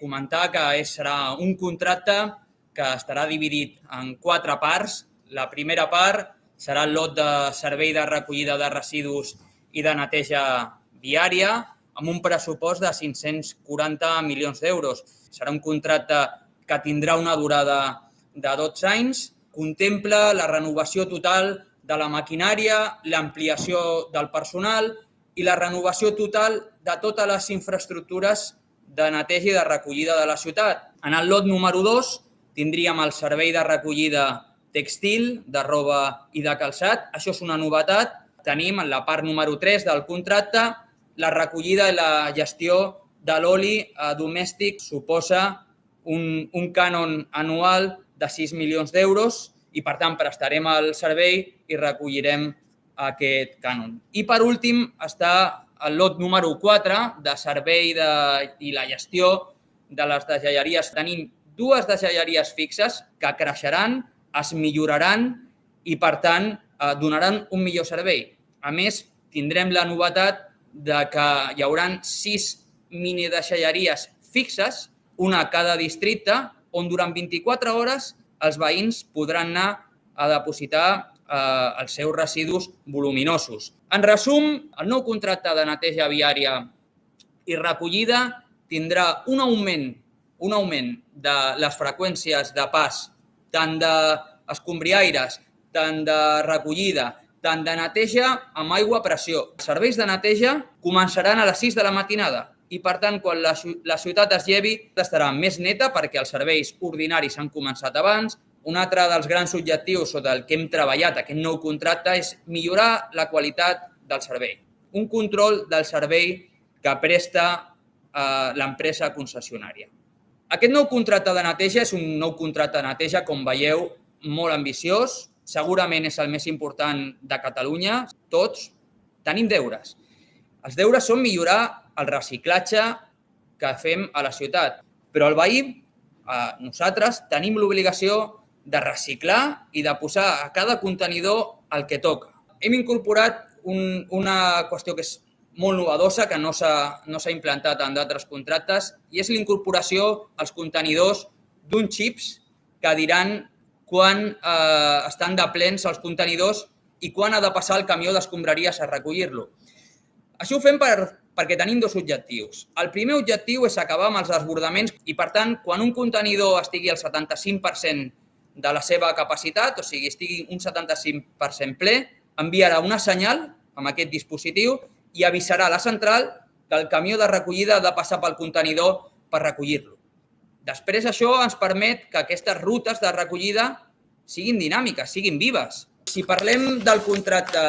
comentar que serà un contracte que estarà dividit en 4 parts. La primera part serà el lot de servei de recollida de residus i de neteja viària amb un pressupost de 540 milions d'euros. Serà un contracte que tindrà una durada de 12 anys, contempla la renovació total de la maquinària, l'ampliació del personal i la renovació total de totes les infraestructures de neteja i de recollida de la ciutat. En el lot número 2 tindríem el servei de recollida textil, de roba i de calçat. Això és una novetat. Tenim en la part número 3 del contracte la recollida i la gestió de l'oli domèstic. Suposa un cànon anual de 6 milions d'euros i, per tant, prestarem el servei i recollirem aquest cànon. I, per últim, està el lot número 4 de servei i la gestió de les deixalleries. Tenim 2 deixalleries fixes que creixeran, es milloraran i, per tant, donaran un millor servei. A més, tindrem la novetat de que hi haurà 6 minideixalleries fixes, una a cada districte, on durant 24 hores els veïns podran anar a depositar els seus residus voluminosos. En resum, el nou contracte de neteja viària i recollida tindrà un augment de les freqüències de pas, tant d'escombriaires, tant de recollida, tant de neteja amb aigua a pressió. Els serveis de neteja començaran a les 6 de la matinada i, per tant, quan la ciutat es llevi, estarà més neta perquè els serveis ordinaris han començat abans. Un altre dels grans objectius sota el que hem treballat aquest nou contracte és millorar la qualitat del servei. Un control del servei que presta l'empresa concessionària. Aquest nou contracte de neteja és un nou contracte de neteja, com veieu, molt ambiciós. Segurament és el més important de Catalunya. Tots tenim deures. Els deures són millorar el reciclatge que fem a la ciutat. Però el veí, nosaltres, tenim l'obligació de reciclar i de posar a cada contenidor el que toca. Hem incorporat una qüestió que és molt novedosa, que no s'ha implantat en d'altres contractes, i és la incorporació als contenidors d'uns xips que diran quan estan de plens els contenidors i quan ha de passar el camió d'escombraries a recollir-lo. Això ho fem perquè tenim 2 objectius. El primer objectiu és acabar amb els desbordaments i, per tant, quan un contenidor estigui al 75% de la seva capacitat, o sigui, estigui un 75% ple, enviarà una senyal amb aquest dispositiu i avisarà a la central que el camió de recollida ha de passar pel contenidor per recollir-lo. Després, això ens permet que aquestes rutes de recollida siguin dinàmiques, siguin vives. Si parlem del contracte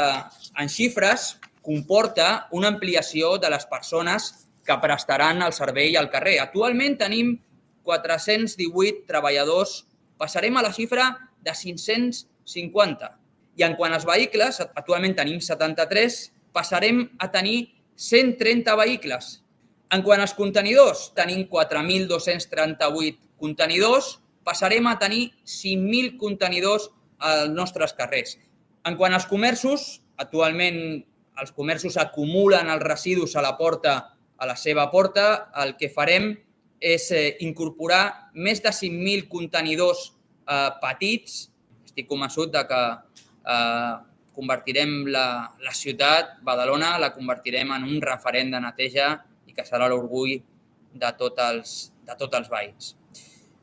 en xifres, comporta una ampliació de les persones que prestaran el servei al carrer. Actualment tenim 418 treballadors, passarem a la xifra de 550. I en quant als vehicles, actualment tenim 73, passarem a tenir 130 vehicles. En quant als contenidors, tenim 4.238 contenidors, passarem a tenir 5.000 contenidors als nostres carrers. En quant als comerços, actualment els comerços acumulen els residus a la seva porta. El que farem és incorporar més de 5.000 contenidors petits. Estic convençut que convertirem la ciutat, Badalona, la convertirem en un referent de neteja i que serà l'orgull de tots els veïns.